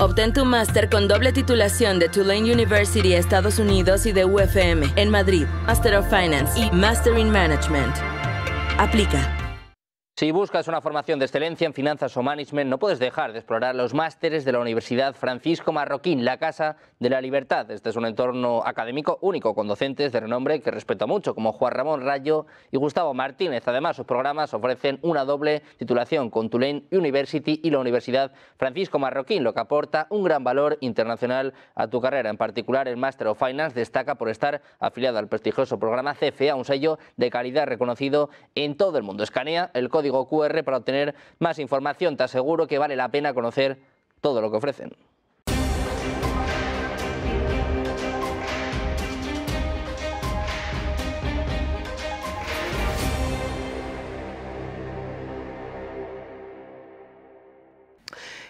Obtén tu máster con doble titulación de Tulane University, Estados Unidos, y de UFM en Madrid, Master of Finance y Master in Management. Aplica. Si buscas una formación de excelencia en finanzas o management, no puedes dejar de explorar los másteres de la Universidad Francisco Marroquín, la Casa de la Libertad. Este es un entorno académico único, con docentes de renombre que respeto mucho, como Juan Ramón Rayo y Gustavo Martínez. Además, sus programas ofrecen una doble titulación con Tulane University y la Universidad Francisco Marroquín, lo que aporta un gran valor internacional a tu carrera. En particular, el Master of Finance destaca por estar afiliado al prestigioso programa CFA, un sello de calidad reconocido en todo el mundo. Escanea el código QR para obtener más información. Te aseguro que vale la pena conocer todo lo que ofrecen.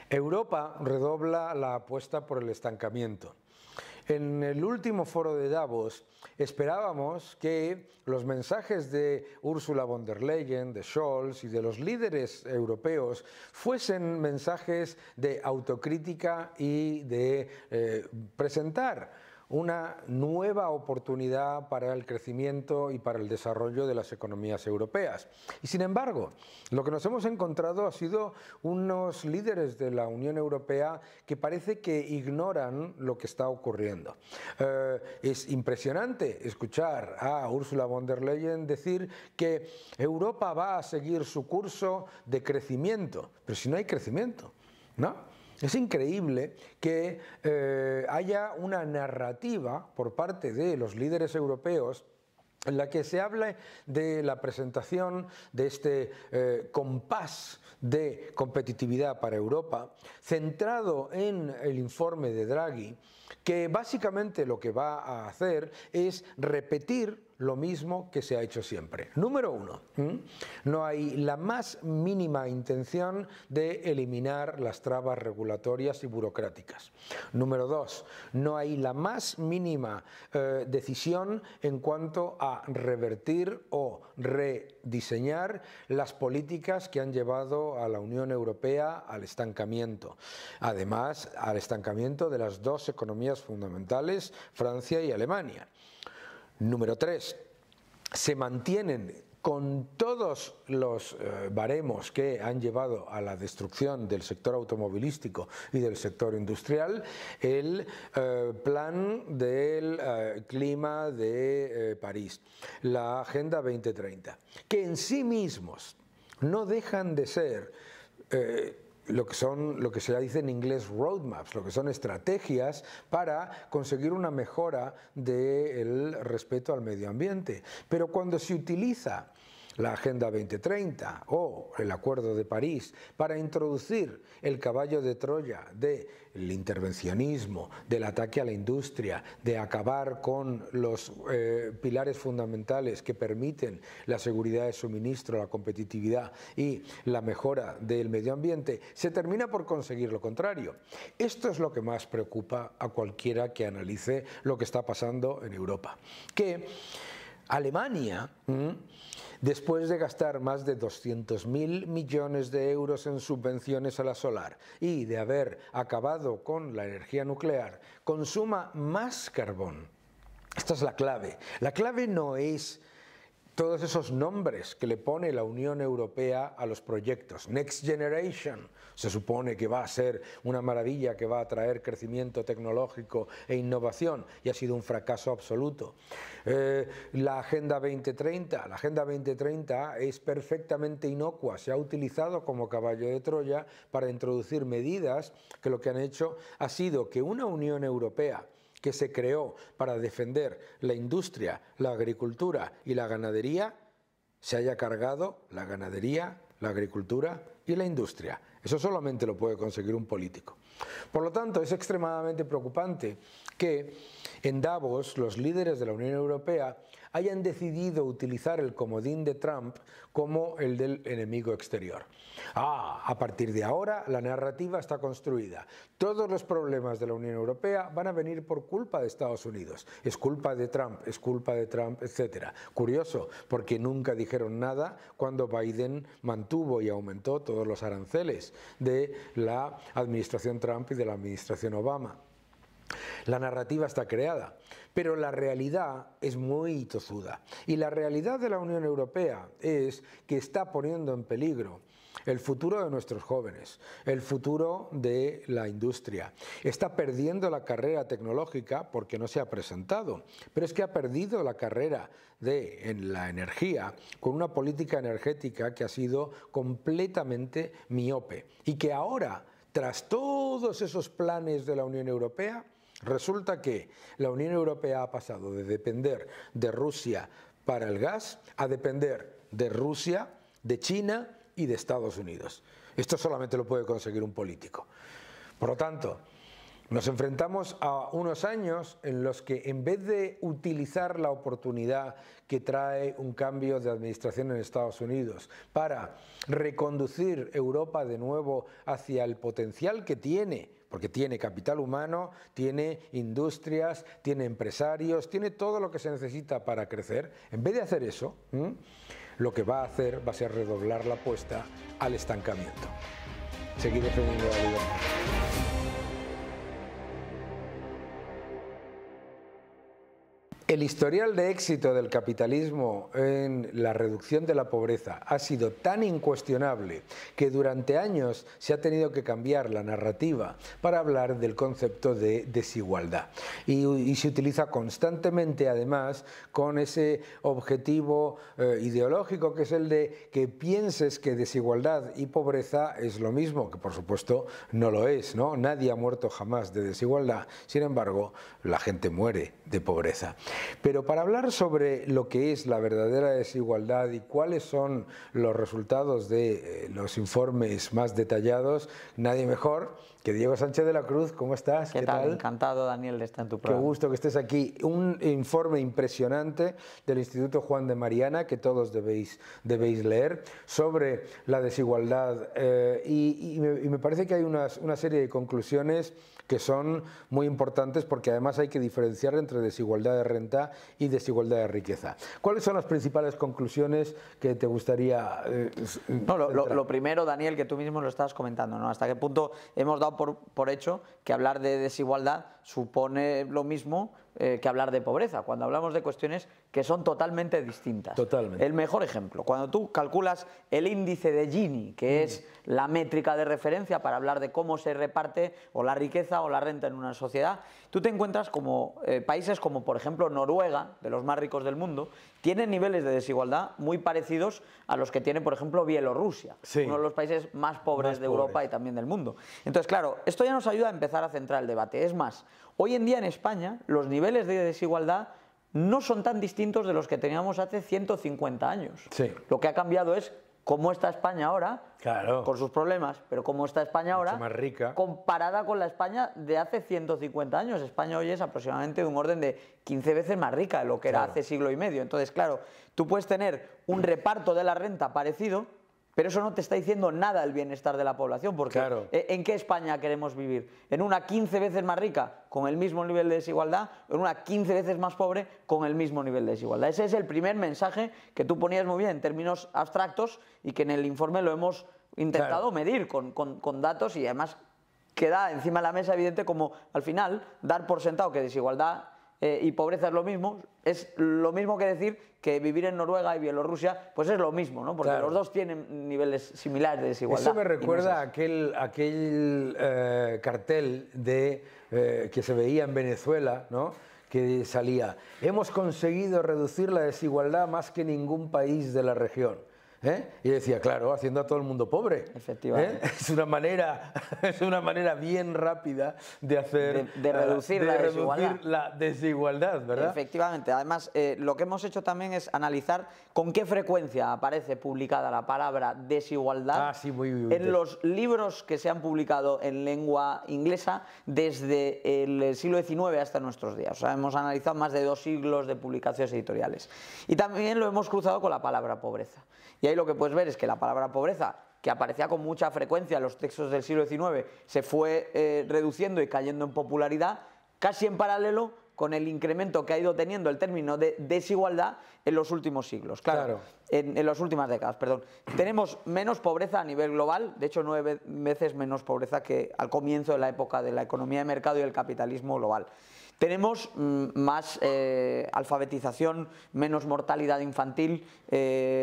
Europa redobla la apuesta por el estancamiento. En el último foro de Davos esperábamos que los mensajes de Ursula von der Leyen, de Scholz y de los líderes europeos fuesen mensajes de autocrítica y de presentar una nueva oportunidad para el crecimiento y para el desarrollo de las economías europeas. Y sin embargo, lo que nos hemos encontrado ha sido unos líderes de la Unión Europea que parece que ignoran lo que está ocurriendo. Es impresionante escuchar a Ursula von der Leyen decir que Europa va a seguir su curso de crecimiento, pero si no hay crecimiento, ¿no? Es increíble que haya una narrativa por parte de los líderes europeos en la que se habla de la presentación de este compás de competitividad para Europa, centrado en el informe de Draghi, que básicamente lo que va a hacer es repetir lo mismo que se ha hecho siempre. Número uno, no hay la más mínima intención de eliminar las trabas regulatorias y burocráticas. Número dos, no hay la más mínima decisión en cuanto a revertir o rediseñar las políticas que han llevado a la Unión Europea al estancamiento. Además, al estancamiento de las dos economías fundamentales, Francia y Alemania. Número 3, se mantienen con todos los baremos que han llevado a la destrucción del sector automovilístico y del sector industrial, el plan del clima de París, la Agenda 2030, que en sí mismos no dejan de ser lo que se dice en inglés roadmaps, lo que son estrategias para conseguir una mejora del respeto al medio ambiente. Pero cuando se utiliza la Agenda 2030 o el Acuerdo de París para introducir el caballo de Troya del intervencionismo, del ataque a la industria, de acabar con los pilares fundamentales que permiten la seguridad de suministro, la competitividad y la mejora del medio ambiente, se termina por conseguir lo contrario. Esto es lo que más preocupa a cualquiera que analice lo que está pasando en Europa. Que Alemania, después de gastar más de 200.000 millones de euros en subvenciones a la solar y de haber acabado con la energía nuclear, consuma más carbón. Esta es la clave. La clave no es todos esos nombres que le pone la Unión Europea a los proyectos. Next Generation se supone que va a ser una maravilla, que va a traer crecimiento tecnológico e innovación, y ha sido un fracaso absoluto. La Agenda 2030, es perfectamente inocua, se ha utilizado como caballo de Troya para introducir medidas que lo que han hecho ha sido que una Unión Europea que se creó para defender la industria, la agricultura y la ganadería, se haya cargado la ganadería, la agricultura y la industria. Eso solamente lo puede conseguir un político. Por lo tanto, es extremadamente preocupante que en Davos los líderes de la Unión Europea hayan decidido utilizar el comodín de Trump como el del enemigo exterior. A partir de ahora la narrativa está construida. Todos los problemas de la Unión Europea van a venir por culpa de Estados Unidos. Es culpa de Trump, etc. Curioso, porque nunca dijeron nada cuando Biden mantuvo y aumentó todos los aranceles de la administración Trump y de la administración Obama. La narrativa está creada, pero la realidad es muy tozuda. Y la realidad de la Unión Europea es que está poniendo en peligro el futuro de nuestros jóvenes, el futuro de la industria. Está perdiendo la carrera tecnológica porque no se ha presentado, pero es que ha perdido la carrera en la energía con una política energética que ha sido completamente miope y que ahora, tras todos esos planes de la Unión Europea, resulta que la Unión Europea ha pasado de depender de Rusia para el gas a depender de Rusia, de China y de Estados Unidos. Esto solamente lo puede conseguir un político. Por lo tanto, nos enfrentamos a unos años en los que, en vez de utilizar la oportunidad que trae un cambio de administración en Estados Unidos para reconducir Europa de nuevo hacia el potencial que tiene, porque tiene capital humano, tiene industrias, tiene empresarios, tiene todo lo que se necesita para crecer, en vez de hacer eso, lo que va a hacer va a ser redoblar la apuesta al estancamiento. Seguir defendiendo la libertad. El historial de éxito del capitalismo en la reducción de la pobreza ha sido tan incuestionable que durante años se ha tenido que cambiar la narrativa para hablar del concepto de desigualdad. Y se utiliza constantemente, además, con ese objetivo ideológico que es el de que pienses que desigualdad y pobreza es lo mismo, que por supuesto no lo es, ¿no? Nadie ha muerto jamás de desigualdad, sin embargo, la gente muere de pobreza. Pero para hablar sobre lo que es la verdadera desigualdad y cuáles son los resultados de los informes más detallados, nadie mejor que Diego Sánchez de la Cruz. ¿Cómo estás? ¿Qué tal? Encantado, Daniel, de estar en tu programa. Qué gusto que estés aquí. Un informe impresionante del Instituto Juan de Mariana que todos debéis leer sobre la desigualdad y me parece que hay una serie de conclusiones que son muy importantes porque además hay que diferenciar entre desigualdad de renta y desigualdad de riqueza. ¿Cuáles son las principales conclusiones que te gustaría lo primero, Daniel, que tú mismo lo estabas comentando, ¿no? ¿Hasta qué punto hemos dado por hecho que hablar de desigualdad supone lo mismo que hablar de pobreza, cuando hablamos de cuestiones que son totalmente distintas? Totalmente. El mejor ejemplo, cuando tú calculas el índice de Gini, que es la métrica de referencia para hablar de cómo se reparte o la riqueza o la renta en una sociedad, tú te encuentras como países como, por ejemplo, Noruega, de los más ricos del mundo, tienen niveles de desigualdad muy parecidos a los que tiene, por ejemplo, Bielorrusia, sí, uno de los países más pobres de Europa y también del mundo. Entonces, claro, esto ya nos ayuda a empezar a centrar el debate. Es más, hoy en día en España los niveles de desigualdad no son tan distintos de los que teníamos hace 150 años. Sí. Lo que ha cambiado es cómo está España ahora, claro, con sus problemas, pero cómo está España ahora, mucho más rica, comparada con la España de hace 150 años. España hoy es aproximadamente de un orden de 15 veces más rica de lo que era hace siglo y medio. Entonces, claro, tú puedes tener un reparto de la renta parecido, pero eso no te está diciendo nada del bienestar de la población, porque ¿en qué España queremos vivir? ¿En una 15 veces más rica con el mismo nivel de desigualdad o en una 15 veces más pobre con el mismo nivel de desigualdad? Ese es el primer mensaje que tú ponías muy bien en términos abstractos y que en el informe lo hemos intentado medir con datos, y además queda encima de la mesa evidente como al final dar por sentado que desigualdad y pobreza es lo mismo que decir que vivir en Noruega y Bielorrusia pues es lo mismo, ¿no? Porque los dos tienen niveles similares de desigualdad. Eso me recuerda a aquel cartel que se veía en Venezuela, ¿no? Que salía: hemos conseguido reducir la desigualdad más que ningún país de la región. Y decía, claro, haciendo a todo el mundo pobre. Efectivamente. Es una manera bien rápida de hacer... De reducir la desigualdad, ¿verdad? Efectivamente. Además, lo que hemos hecho también es analizar con qué frecuencia aparece publicada la palabra desigualdad en los libros que se han publicado en lengua inglesa desde el siglo XIX hasta nuestros días. O sea, hemos analizado más de 2 siglos de publicaciones editoriales. Y también lo hemos cruzado con la palabra pobreza. Y ahí lo que puedes ver es que la palabra pobreza, que aparecía con mucha frecuencia en los textos del siglo XIX, se fue reduciendo y cayendo en popularidad, casi en paralelo con el incremento que ha ido teniendo el término de desigualdad en los últimos siglos. Claro. En las últimas décadas, perdón. Tenemos menos pobreza a nivel global, de hecho 9 veces menos pobreza que al comienzo de la época de la economía de mercado y el capitalismo global. Tenemos más alfabetización, menos mortalidad infantil,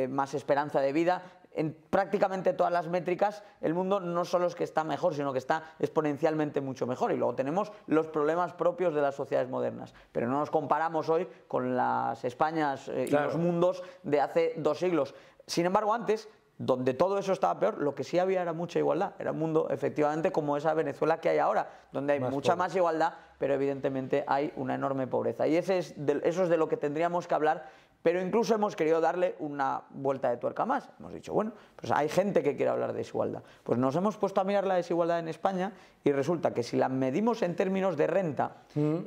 más esperanza de vida. En prácticamente todas las métricas, el mundo no solo es que está mejor, sino que está exponencialmente mucho mejor. Y luego tenemos los problemas propios de las sociedades modernas. Pero no nos comparamos hoy con las Españas y los mundos de hace 2 siglos. Sin embargo, antes, donde todo eso estaba peor, lo que sí había era mucha igualdad. Era un mundo, efectivamente, como esa Venezuela que hay ahora, donde hay mucha más igualdad, pero evidentemente hay una enorme pobreza. Y eso es de lo que tendríamos que hablar. Pero incluso hemos querido darle una vuelta de tuerca más. Hemos dicho, bueno, pues hay gente que quiere hablar de desigualdad. Pues nos hemos puesto a mirar la desigualdad en España y resulta que si la medimos en términos de renta,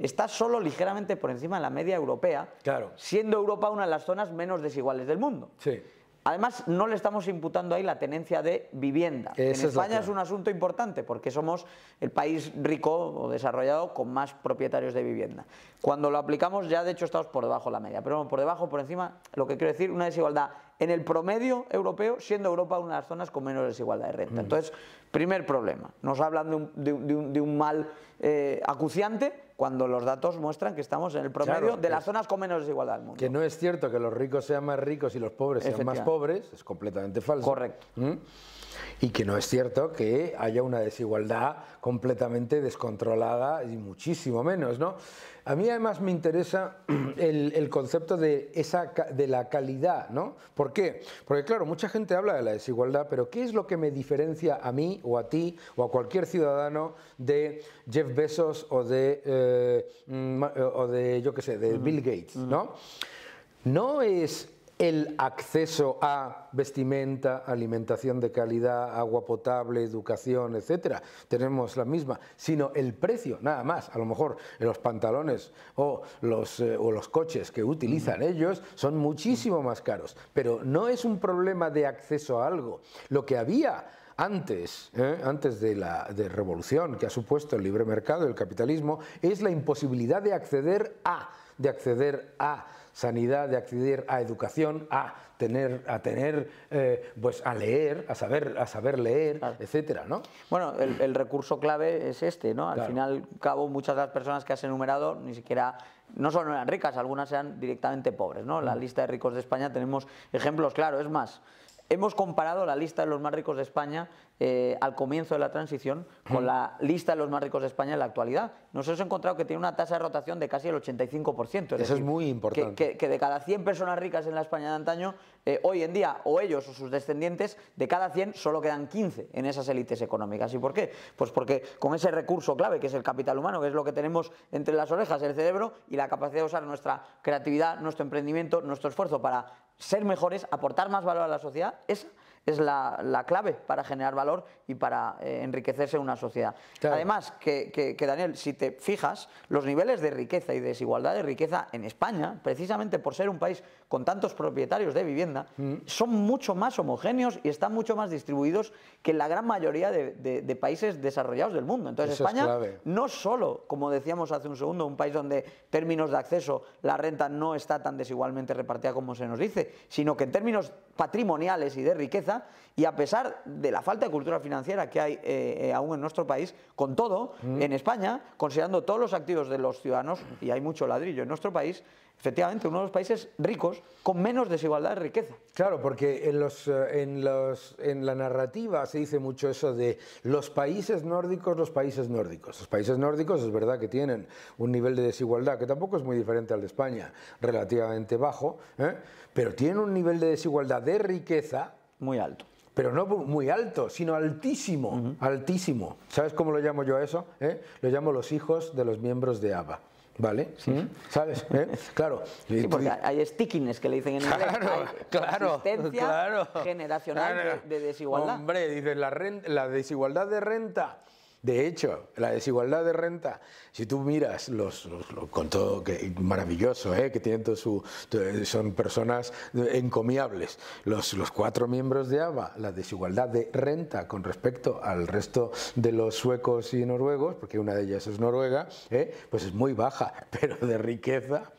está solo ligeramente por encima de la media europea, siendo Europa una de las zonas menos desiguales del mundo. Sí. Además, no le estamos imputando ahí la tenencia de vivienda. En España es un asunto importante porque somos el país rico o desarrollado con más propietarios de vivienda. Cuando lo aplicamos ya de hecho estamos por debajo de la media, pero por debajo, por encima, lo que quiero decir, una desigualdad en el promedio europeo, siendo Europa una de las zonas con menos desigualdad de renta. Entonces, primer problema, nos hablan de un mal acuciante cuando los datos muestran que estamos en el promedio de las zonas con menos desigualdad del mundo. Que no es cierto que los ricos sean más ricos y los pobres sean más pobres, es completamente falso. Correcto. Y que no es cierto que haya una desigualdad completamente descontrolada y muchísimo menos, ¿no? A mí además me interesa el concepto de la calidad, ¿no? ¿Por qué? Porque claro, mucha gente habla de la desigualdad, pero ¿qué es lo que me diferencia a mí o a ti o a cualquier ciudadano de Jeff Bezos o de yo qué sé, de Bill Gates, ¿no? No es el acceso a vestimenta, alimentación de calidad, agua potable, educación, etcétera. Tenemos la misma, sino el precio, nada más. A lo mejor los pantalones o los coches que utilizan ellos son muchísimo más caros, pero no es un problema de acceso a algo. Lo que había antes de la revolución que ha supuesto el libre mercado y el capitalismo es la imposibilidad de acceder a sanidad, de acceder a educación, a leer, a saber leer, etcétera, ¿no? Bueno, el recurso clave es este, ¿no? Al final y al cabo, muchas de las personas que has enumerado ni siquiera, no solo eran ricas, algunas eran directamente pobres, ¿no? La lista de ricos de España tenemos ejemplos claros, es más. Hemos comparado la lista de los más ricos de España al comienzo de la transición con la lista de los más ricos de España en la actualidad. Nos hemos encontrado que tiene una tasa de rotación de casi el 85%. Eso es muy importante. Que de cada 100 personas ricas en la España de antaño, hoy en día, o ellos o sus descendientes, de cada 100 solo quedan 15 en esas élites económicas. ¿Y por qué? Pues porque con ese recurso clave, que es el capital humano, que es lo que tenemos entre las orejas, el cerebro, y la capacidad de usar nuestra creatividad, nuestro emprendimiento, nuestro esfuerzo para ser mejores, aportar más valor a la sociedad, esa es la clave para generar valor y para enriquecerse una sociedad. Claro. Además, que Daniel, si te fijas, los niveles de riqueza y desigualdad de riqueza en España, precisamente por ser un país con tantos propietarios de vivienda, son mucho más homogéneos y están mucho más distribuidos que en la gran mayoría de países desarrollados del mundo. Entonces, eso España no solo, como decíamos hace un segundo, un país donde en términos de acceso la renta no está tan desigualmente repartida como se nos dice, sino que en términos patrimoniales y de riqueza, y a pesar de la falta de cultura financiera que hay aún en nuestro país, con todo, en España, considerando todos los activos de los ciudadanos, y hay mucho ladrillo en nuestro país, efectivamente uno de los países ricos con menos desigualdad de riqueza. Claro, porque en la narrativa se dice mucho eso de los países nórdicos, los países nórdicos. Los países nórdicos es verdad que tienen un nivel de desigualdad que tampoco es muy diferente al de España, relativamente bajo, pero tienen un nivel de desigualdad de riqueza Muy alto. Pero no muy alto, sino altísimo, altísimo. ¿Sabes cómo lo llamo yo a eso? Lo llamo los hijos de los miembros de ABBA. ¿Vale? Sí. ¿Sabes? Claro. Sí, porque hay stickiness que le dicen en inglés. Claro, consistencia generacional de desigualdad. Hombre, dices, la desigualdad de renta. De hecho, la desigualdad de renta, si tú miras con todo, que maravilloso, que tienen son personas encomiables, los 4 miembros de ABBA, la desigualdad de renta con respecto al resto de los suecos y noruegos, porque una de ellas es noruega, pues es muy baja, pero de riqueza...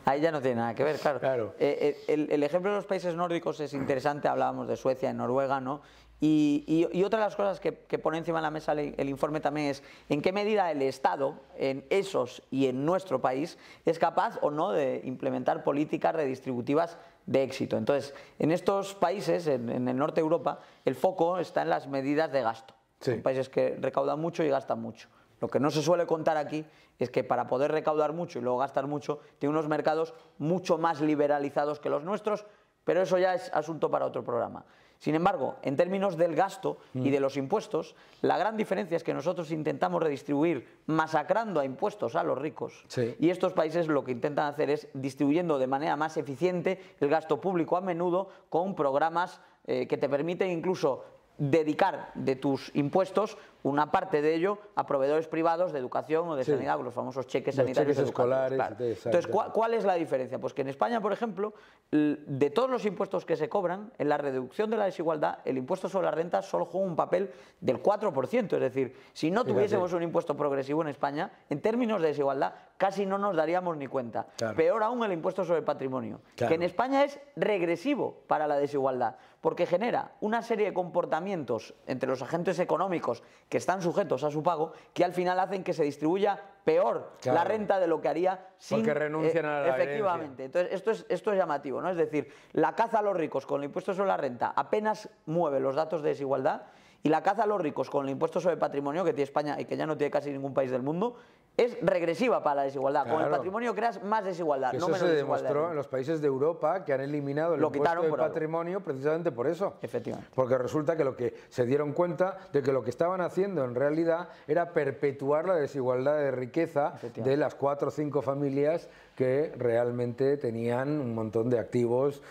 Ahí ya no tiene nada que ver, claro. El ejemplo de los países nórdicos es interesante, hablábamos de Suecia y Noruega, ¿no? Y otra de las cosas que pone encima de la mesa el informe también es en qué medida el Estado, en esos y en nuestro país, es capaz o no de implementar políticas redistributivas de éxito. Entonces, en estos países, en el norte de Europa, el foco está en las medidas de gasto. Sí. Son países que recaudan mucho y gastan mucho. Lo que no se suele contar aquí es que para poder recaudar mucho y luego gastar mucho, tiene unos mercados mucho más liberalizados que los nuestros, pero eso ya es asunto para otro programa. Sin embargo, en términos del gasto y de los impuestos, la gran diferencia es que nosotros intentamos redistribuir masacrando a impuestos a los ricos. Sí. Y estos países lo que intentan hacer es distribuyendo de manera más eficiente el gasto público, a menudo con programas que te permiten incluso dedicar de tus impuestos una parte de ello a proveedores privados de educación o de sanidad, los famosos cheques sanitarios escolares. Claro. Entonces, ¿cuál es la diferencia? Pues que en España, por ejemplo, de todos los impuestos que se cobran, en la reducción de la desigualdad, el impuesto sobre la renta solo juega un papel del 4%. Es decir, si no tuviésemos un impuesto progresivo en España, en términos de desigualdad, casi no nos daríamos ni cuenta. Claro. Peor aún el impuesto sobre el patrimonio, que en España es regresivo para la desigualdad, porque genera una serie de comportamientos entre los agentes económicos que están sujetos a su pago, que al final hacen que se distribuya peor la renta de lo que haría sin... Porque renuncian a la efectivamente. herencia. Entonces, esto es llamativo, ¿no? Es decir, la caza a los ricos con el impuesto sobre la renta apenas mueve los datos de desigualdad, y la caza a los ricos con el impuesto sobre el patrimonio que tiene España y que ya no tiene casi ningún país del mundo, es regresiva para la desigualdad. Claro. Con el patrimonio creas más desigualdad, no menos desigualdad. Eso se demostró en los países de Europa, que han eliminado el impuesto del patrimonio precisamente por eso. Efectivamente. Porque resulta que lo que se dieron cuenta de que lo que estaban haciendo en realidad era perpetuar la desigualdad de riqueza de las 4 o 5 familias que realmente tenían un montón de activos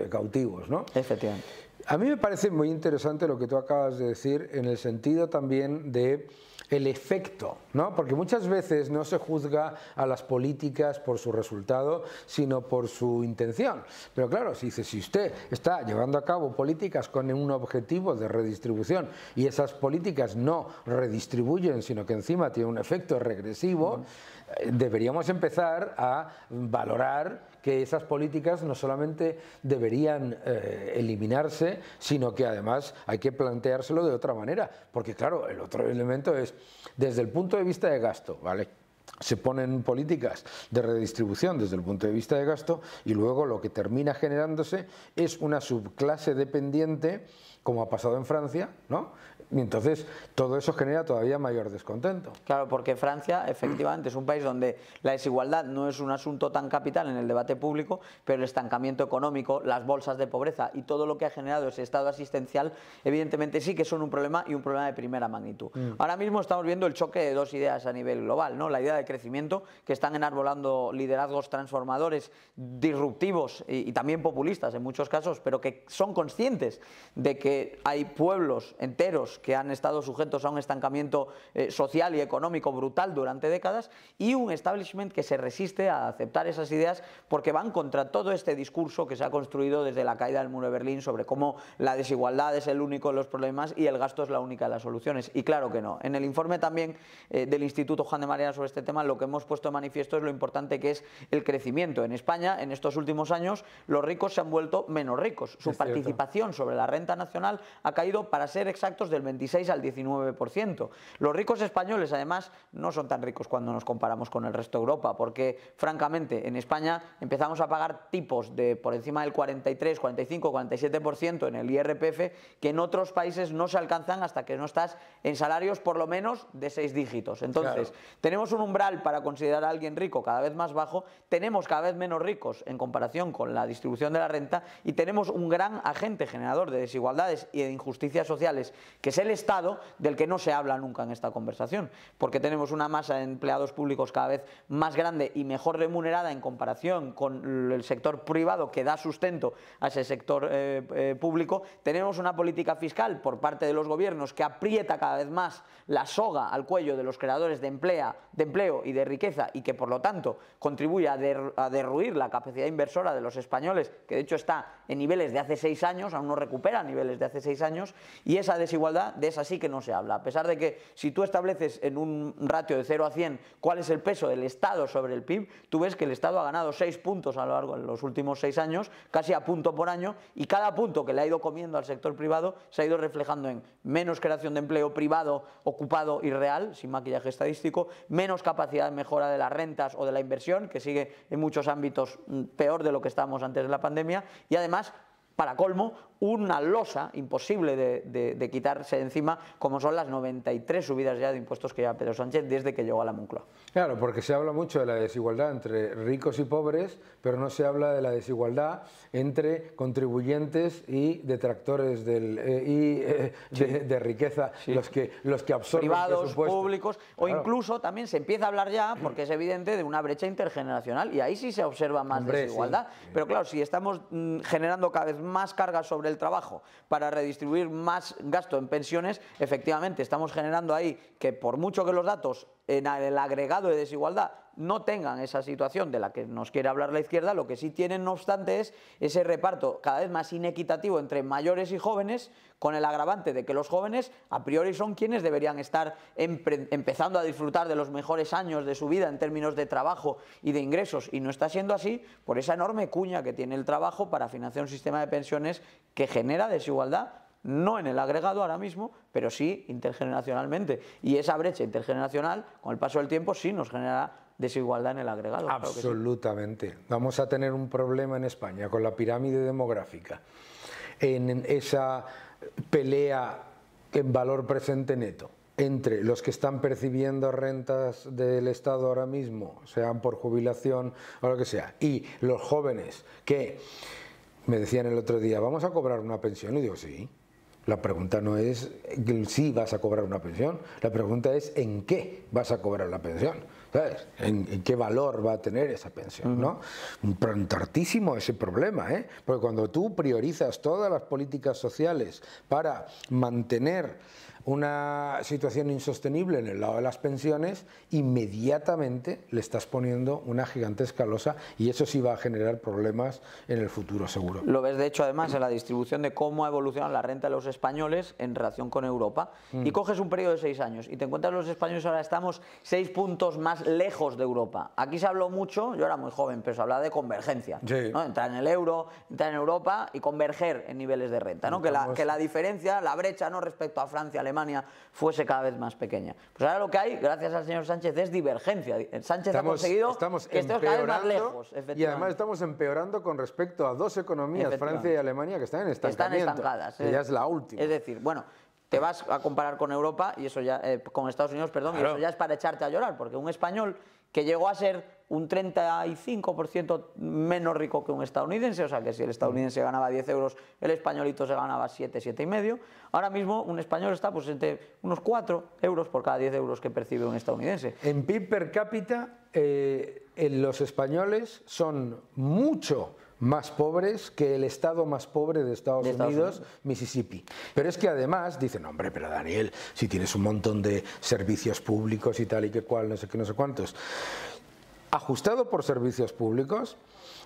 cautivos, ¿no? Efectivamente. A mí me parece muy interesante lo que tú acabas de decir en el sentido también de el efecto, ¿no? Porque muchas veces no se juzga a las políticas por su resultado, sino por su intención. Pero claro, si usted está llevando a cabo políticas con un objetivo de redistribución y esas políticas no redistribuyen, sino que encima tienen un efecto regresivo, deberíamos empezar a valorar que esas políticas no solamente deberían eliminarse, sino que además hay que planteárselo de otra manera. Porque claro, el otro elemento es, desde el punto de vista de gasto, ¿vale? Se ponen políticas de redistribución desde el punto de vista de gasto y luego lo que termina generándose es una subclase dependiente, como ha pasado en Francia, ¿no? Y entonces todo eso genera todavía mayor descontento. Claro, porque Francia efectivamente es un país donde la desigualdad no es un asunto tan capital en el debate público, pero el estancamiento económico, las bolsas de pobreza y todo lo que ha generado ese estado asistencial, evidentemente sí que son un problema y un problema de primera magnitud. Ahora mismo estamos viendo el choque de 2 ideas a nivel global, ¿no? La idea de crecimiento, que están enarbolando liderazgos transformadores, disruptivos y también populistas en muchos casos, pero que son conscientes de que hay pueblos enteros que han estado sujetos a un estancamiento social y económico brutal durante décadas, y un establishment que se resiste a aceptar esas ideas porque van contra todo este discurso que se ha construido desde la caída del muro de Berlín sobre cómo la desigualdad es el único de los problemas y el gasto es la única de las soluciones. Y claro que no. En el informe también del Instituto Juan de Mariana sobre este tema, lo que hemos puesto de manifiesto es lo importante que es el crecimiento. En España, en estos últimos años, los ricos se han vuelto menos ricos. Su participación sobre la renta nacional internacional ha caído, para ser exactos, del 26 al 19%. Los ricos españoles, además, no son tan ricos cuando nos comparamos con el resto de Europa, porque, francamente, en España empezamos a pagar tipos de por encima del 43, 45, 47% en el IRPF, que en otros países no se alcanzan hasta que no estás en salarios por lo menos de 6 dígitos. Entonces, tenemos un umbral para considerar a alguien rico cada vez más bajo, tenemos cada vez menos ricos en comparación con la distribución de la renta y tenemos un gran agente generador de desigualdades y de injusticias sociales, que es el Estado, del que no se habla nunca en esta conversación, porque tenemos una masa de empleados públicos cada vez más grande y mejor remunerada en comparación con el sector privado que da sustento a ese sector público. Tenemos una política fiscal por parte de los gobiernos que aprieta cada vez más la soga al cuello de los creadores de empleo y de riqueza, y que por lo tanto contribuye a derruir la capacidad inversora de los españoles, que de hecho está en niveles de hace 6 años, aún no recupera niveles de hace 6 años, y esa desigualdad, de esa sí que no se habla, a pesar de que si tú estableces en un ratio de 0 a 100 cuál es el peso del Estado sobre el PIB, tú ves que el Estado ha ganado 6 puntos a lo largo de los últimos 6 años, casi a punto por año, y cada punto que le ha ido comiendo al sector privado se ha ido reflejando en menos creación de empleo privado, ocupado y real, sin maquillaje estadístico, menos capacidad de mejora de las rentas o de la inversión, que sigue en muchos ámbitos peor de lo que estábamos antes de la pandemia, y además, para colmo, una losa imposible de quitarse de encima, como son las 93 subidas ya de impuestos que lleva Pedro Sánchez desde que llegó a la Moncloa. Claro, porque se habla mucho de la desigualdad entre ricos y pobres, pero no se habla de la desigualdad entre contribuyentes y detractores de riqueza, sí, los que absorben privados, públicos, o claro, incluso también se empieza a hablar ya, porque es evidente, de una brecha intergeneracional, y ahí sí se observa más desigualdad. Sí. Pero claro, si estamos generando cada vez más cargas sobre el trabajo para redistribuir más gasto en pensiones, efectivamente estamos generando ahí que, por mucho que los datos en el agregado de desigualdad no tengan esa situación de la que nos quiere hablar la izquierda, lo que sí tienen, no obstante, es ese reparto cada vez más inequitativo entre mayores y jóvenes, con el agravante de que los jóvenes a priori son quienes deberían estar empezando a disfrutar de los mejores años de su vida en términos de trabajo y de ingresos, y no está siendo así por esa enorme cuña que tiene el trabajo para financiar un sistema de pensiones que genera desigualdad, no en el agregado ahora mismo, pero sí intergeneracionalmente, y esa brecha intergeneracional con el paso del tiempo sí nos genera desigualdad en el agregado. Absolutamente. Claro que sí. Vamos a tener un problema en España con la pirámide demográfica, en esa pelea en valor presente neto entre los que están percibiendo rentas del Estado ahora mismo, sean por jubilación o lo que sea, y los jóvenes que me decían el otro día, ¿vamos a cobrar una pensión? Y digo, sí. La pregunta no es si vas a cobrar una pensión, la pregunta es en qué vas a cobrar la pensión, ¿sabes? ¿En qué valor va a tener esa pensión, ¿no? Prontartísimo ese problema, ¿eh? Porque cuando tú priorizas todas las políticas sociales para mantener una situación insostenible en el lado de las pensiones, inmediatamente le estás poniendo una gigantesca losa, y eso sí va a generar problemas en el futuro, seguro. Lo ves, de hecho, además, en la distribución de cómo ha evolucionado la renta de los españoles en relación con Europa, y coges un periodo de 6 años y te encuentras los españoles ahora estamos 6 puntos más lejos de Europa. Aquí se habló mucho, yo era muy joven, pero se hablaba de convergencia, sí, ¿no? Entrar en el euro, entrar en Europa y converger en niveles de renta, ¿no? Que la diferencia, la brecha, ¿no?, respecto a Francia, Alemania, fuese cada vez más pequeña. Pues ahora lo que hay, gracias al señor Sánchez, es divergencia. Sánchez ha conseguido que estemos cada vez más lejos. Y además estamos empeorando con respecto a dos economías, Francia y Alemania, que están en estancamiento. Están estancadas. Que ya es la última. Es decir, bueno, te vas a comparar con Europa, y eso ya, con Estados Unidos, perdón, claro, y eso ya es para echarte a llorar, porque un español que llegó a ser un 35% menos rico que un estadounidense, o sea que si el estadounidense ganaba 10 euros, el españolito se ganaba 7, 7,5. Ahora mismo un español está pues entre unos 4 euros por cada 10 euros que percibe un estadounidense. En PIB per cápita, los españoles son mucho más pobres que el estado más pobre de Estados Unidos, Mississippi. Pero es que además dicen, hombre, pero Daniel, si tienes un montón de servicios públicos y tal y que cual, no sé qué, no sé cuántos. Ajustado por servicios públicos,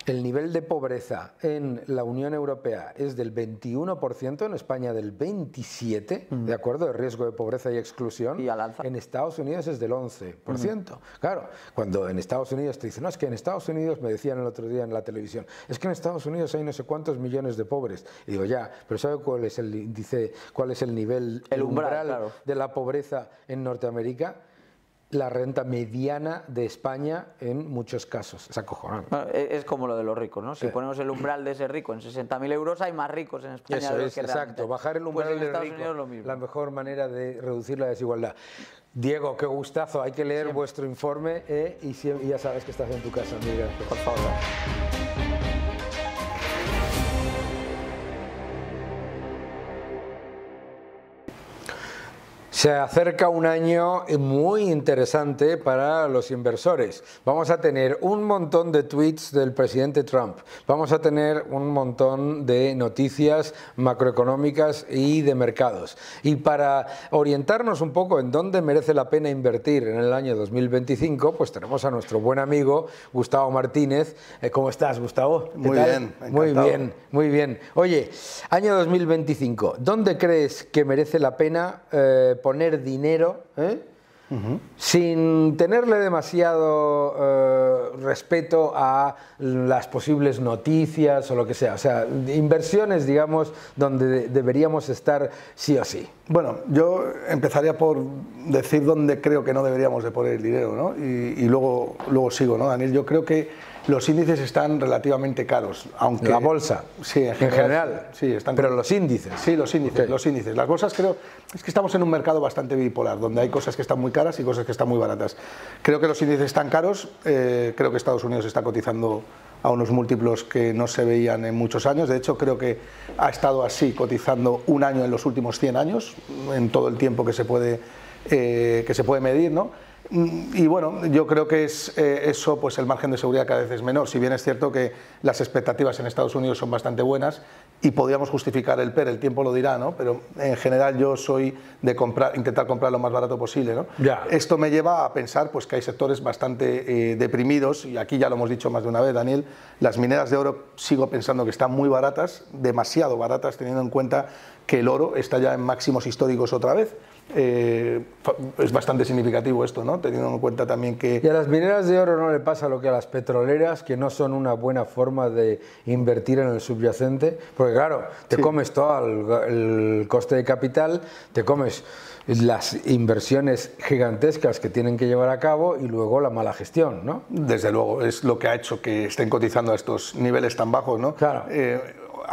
el nivel de pobreza en la Unión Europea es del 21%, en España del 27%, ¿de acuerdo? De riesgo de pobreza y exclusión. Y al alza. En Estados Unidos es del 11%. Claro, cuando en Estados Unidos te dicen, no, es que en Estados Unidos, me decían el otro día en la televisión, es que en Estados Unidos hay no sé cuántos millones de pobres. Y digo, ya, pero ¿sabe cuál es el índice, cuál es el nivel, el umbral claro, de la pobreza en Norteamérica? La renta mediana de España en muchos casos. Es acojonante. Bueno, es como lo de los ricos, ¿no? Si ponemos el umbral de ese rico en 60.000 euros, hay más ricos en España. Eso de los es, que exacto. realmente. Bajar el umbral pues en del Estados rico, Unidos lo mismo. la mejor manera de reducir la desigualdad. Diego, qué gustazo. Hay que leer vuestro informe y ya sabes que estás en tu casa. Mira, Por favor. Se acerca un año muy interesante para los inversores. Vamos a tener un montón de tweets del presidente Trump. Vamos a tener un montón de noticias macroeconómicas y de mercados. Y para orientarnos un poco en dónde merece la pena invertir en el año 2025, pues tenemos a nuestro buen amigo Gustavo Martínez. ¿Cómo estás, Gustavo? Muy bien, encantado. Muy bien, muy bien. Oye, año 2025, ¿dónde crees que merece la pena poner dinero sin tenerle demasiado respeto a las posibles noticias o lo que sea? O sea, inversiones, digamos, donde deberíamos estar sí o sí. Bueno, yo empezaría por decir dónde creo que no deberíamos de poner el dinero, ¿no? Y luego sigo, ¿no, Daniel? Yo creo que los índices están relativamente caros, aunque... La bolsa, sí, en general sí, están... Pero los índices. Sí, los índices, los índices. Las bolsas creo... Es que estamos en un mercado bastante bipolar, donde hay cosas que están muy caras y cosas que están muy baratas. Creo que los índices están caros, creo que Estados Unidos está cotizando a unos múltiplos que no se veían en muchos años. De hecho, creo que ha estado así cotizando un año en los últimos 100 años, en todo el tiempo que se puede medir, ¿no? Y bueno, yo creo que es eso, pues el margen de seguridad cada vez es menor. Si bien es cierto que las expectativas en Estados Unidos son bastante buenas y podríamos justificar el PER, el tiempo lo dirá, ¿no? Pero en general yo soy de intentar comprar lo más barato posible, ¿no? Ya. Esto me lleva a pensar pues que hay sectores bastante deprimidos, y aquí ya lo hemos dicho más de una vez, Daniel. Las mineras de oro sigo pensando que están muy baratas, demasiado baratas, teniendo en cuenta que el oro está ya en máximos históricos otra vez. Es bastante significativo esto, ¿no? Teniendo en cuenta también que... Y a las mineras de oro no le pasa lo que a las petroleras, que no son una buena forma de invertir en el subyacente, porque claro, te comes todo el coste de capital, te comes las inversiones gigantescas que tienen que llevar a cabo y luego la mala gestión, ¿no? Desde luego, es lo que ha hecho que estén cotizando a estos niveles tan bajos, ¿no? Claro.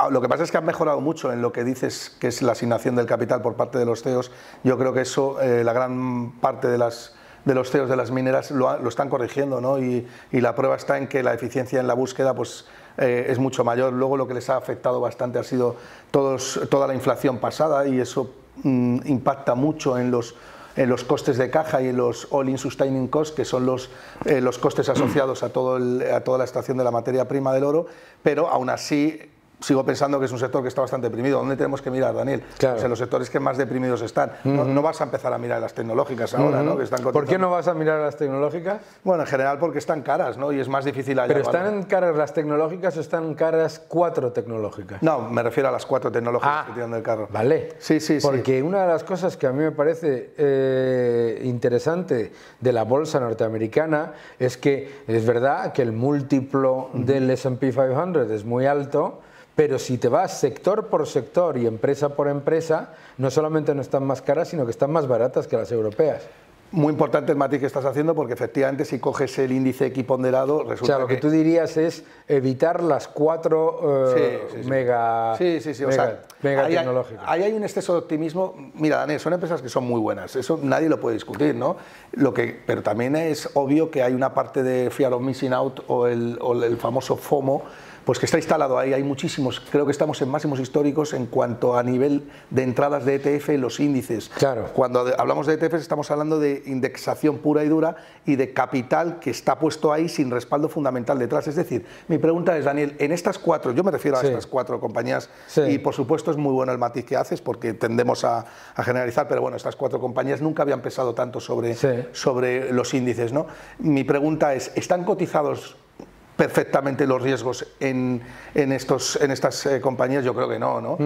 Lo que pasa es que han mejorado mucho en lo que dices que es la asignación del capital por parte de los CEOs. Yo creo que eso, la gran parte de los CEOs de las mineras lo están corrigiendo, ¿no? Y la prueba está en que la eficiencia en la búsqueda pues, es mucho mayor. Luego lo que les ha afectado bastante ha sido toda la inflación pasada, y eso impacta mucho en los costes de caja y en los all-in sustaining costs, que son los costes asociados a toda la extracción de la materia prima del oro, pero aún así sigo pensando que es un sector que está bastante deprimido. ¿Dónde tenemos que mirar, Daniel? Claro. Pues en los sectores que más deprimidos están. No vas a empezar a mirar las tecnológicas ahora, ¿no? Que están cotizando. ¿Por qué no vas a mirar las tecnológicas? Bueno, en general porque están caras, ¿no? Y es más difícil hallar. ¿Pero están caras las tecnológicas o están caras 4 tecnológicas? No, me refiero a las 4 tecnológicas que tiran del carro. Vale. Sí. Porque una de las cosas que a mí me parece interesante de la bolsa norteamericana es que es verdad que el múltiplo del S&P 500 es muy alto, pero si te vas sector por sector y empresa por empresa, no solamente no están más caras, sino que están más baratas que las europeas. Muy importante el matiz que estás haciendo, porque efectivamente si coges el índice equiponderado resulta o sea, lo que tú dirías es evitar las 4 mega tecnológicas. Ahí hay un exceso de optimismo. Mira, Daniel, son empresas que son muy buenas, eso nadie lo puede discutir, ¿no? Pero también es obvio que hay una parte de fear of missing out o el famoso FOMO, pues que está instalado ahí, hay muchísimos, creo que estamos en máximos históricos en cuanto a nivel de entradas de ETF en los índices. Claro. Cuando hablamos de ETFs estamos hablando de indexación pura y dura y de capital que está puesto ahí sin respaldo fundamental detrás. Es decir, mi pregunta es, Daniel, en estas cuatro, yo me refiero a estas cuatro compañías, y por supuesto es muy bueno el matiz que haces porque tendemos a generalizar, pero bueno, estas cuatro compañías nunca habían pesado tanto sobre los índices, ¿no? Mi pregunta es, ¿están cotizados perfectamente los riesgos en estas compañías? Yo creo que no.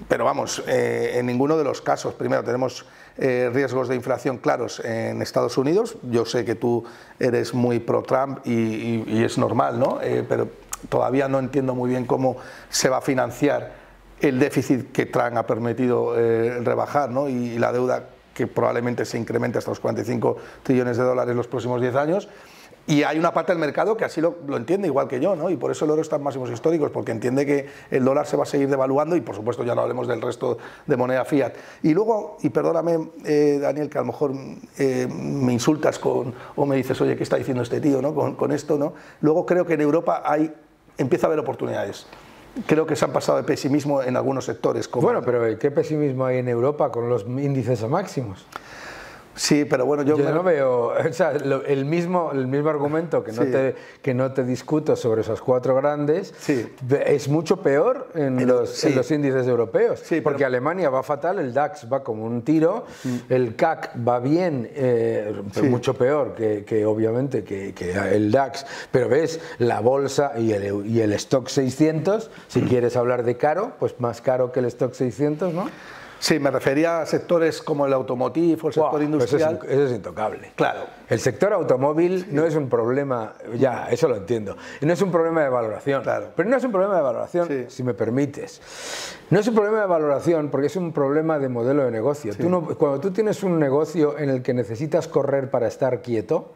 Pero vamos, en ninguno de los casos. Primero, tenemos riesgos de inflación claros en Estados Unidos. Yo sé que tú eres muy pro-Trump y es normal, ¿no? Pero todavía no entiendo muy bien cómo se va a financiar el déficit que Trump ha permitido rebajar, ¿no? Y la deuda que probablemente se incremente hasta los 45 trillones de dólares en los próximos 10 años. Y hay una parte del mercado que así lo entiende igual que yo, ¿no? Y por eso el oro está en máximos históricos, porque entiende que el dólar se va a seguir devaluando y por supuesto ya no hablemos del resto de moneda fiat. Y luego, y perdóname Daniel, que a lo mejor me insultas o me dices, oye, ¿qué está diciendo este tío, ¿no? con esto, ¿no? Luego creo que en Europa empieza a haber oportunidades. Creo que se han pasado de pesimismo en algunos sectores. Bueno, pero ¿qué pesimismo hay en Europa con los índices a máximos? Sí, pero bueno, yo no veo, o sea, el mismo argumento que no te discuto sobre esos cuatro grandes, es mucho peor en los índices europeos, porque Alemania va fatal, el DAX va como un tiro, el CAC va bien, pero mucho peor que obviamente que el DAX, pero ves la bolsa y el Stock 600, si quieres hablar de caro, pues más caro que el Stock 600, ¿no? Sí, me refería a sectores como el automotive o el sector industrial. Eso es intocable. Claro. El sector automóvil no es un problema, ya, eso lo entiendo, no es un problema de valoración, pero no es un problema de valoración, si me permites. No es un problema de valoración porque es un problema de modelo de negocio. Cuando tú tienes un negocio en el que necesitas correr para estar quieto,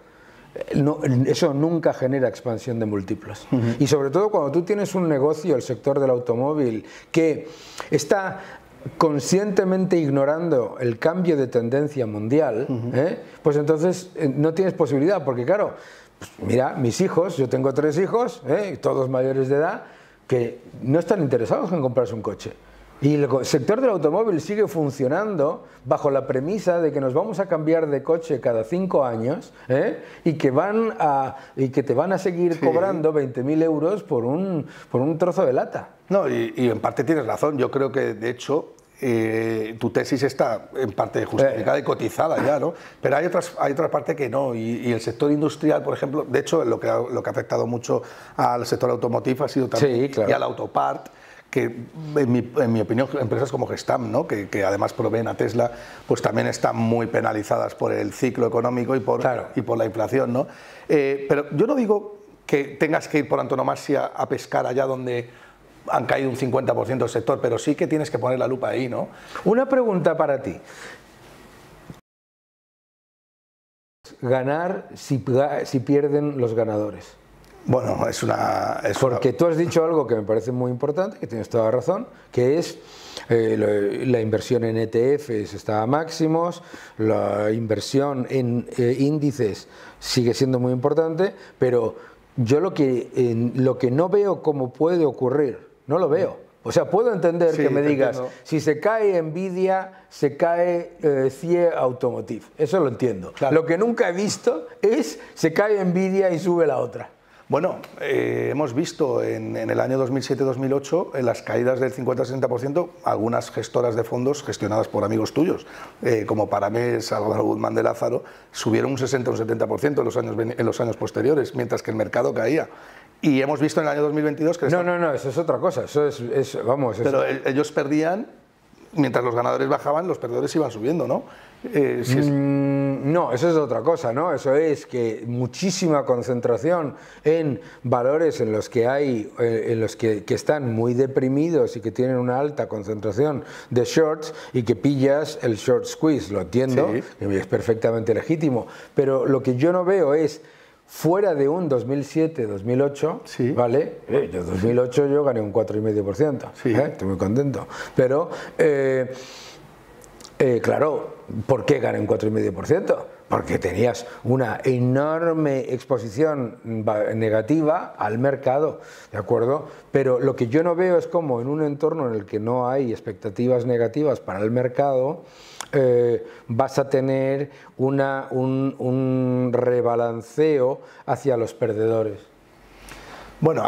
eso nunca genera expansión de múltiplos. Y sobre todo cuando tú tienes un negocio, el sector del automóvil, que está conscientemente ignorando el cambio de tendencia mundial, pues entonces no tienes posibilidad, porque claro, pues mira, mis hijos, yo tengo 3 hijos, todos mayores de edad, que no están interesados en comprarse un coche. Y el sector del automóvil sigue funcionando bajo la premisa de que nos vamos a cambiar de coche cada 5 años y que te van a seguir cobrando 20.000 euros por un trozo de lata. No, y en parte tienes razón. Yo creo que, de hecho, tu tesis está en parte justificada y cotizada ya, ¿no? Pero hay otra parte que no. Y el sector industrial, por ejemplo, de hecho, lo que ha afectado mucho al sector automotive ha sido también, y al autopart, que en mi opinión empresas como Gestamp, ¿no? que además proveen a Tesla, pues también están muy penalizadas por el ciclo económico y por la inflación, ¿no? Pero yo no digo que tengas que ir por antonomasia a pescar allá donde han caído un 50% del sector, pero sí que tienes que poner la lupa ahí, ¿no? Una pregunta para ti. Ganar si pierden los ganadores. Bueno, porque tú has dicho algo que me parece muy importante, que tienes toda la razón, que es la inversión en ETFs está a máximos, la inversión en índices sigue siendo muy importante, pero yo lo que no veo cómo puede ocurrir, no lo veo. O sea, puedo entender que me digas, si se cae Nvidia, se cae CIE Automotive, eso lo entiendo. Claro. Lo que nunca he visto es, se cae Nvidia y sube la otra. Bueno, hemos visto en el año 2007-2008 en las caídas del 50-60%, algunas gestoras de fondos gestionadas por amigos tuyos, como Paramés, Álvaro Guzmán de Lázaro, subieron un 60 o un 70% en los años posteriores, mientras que el mercado caía. Y hemos visto en el año 2022 que... No, eso es otra cosa, Pero ellos perdían, mientras los ganadores bajaban, los perdedores iban subiendo, ¿no? No, eso es otra cosa, ¿no? Eso es que muchísima concentración en valores en los que están muy deprimidos y que tienen una alta concentración de shorts y que pillas el short squeeze, lo entiendo, es perfectamente legítimo, pero lo que yo no veo es fuera de un 2007-2008, ¿vale? Yo 2008 yo gané un 4,5%, estoy muy contento, pero claro, ¿por qué gané un 4,5%? porque tenías una enorme exposición negativa al mercado, ¿de acuerdo? Pero lo que yo no veo es cómo en un entorno en el que no hay expectativas negativas para el mercado, vas a tener un rebalanceo hacia los perdedores. Bueno,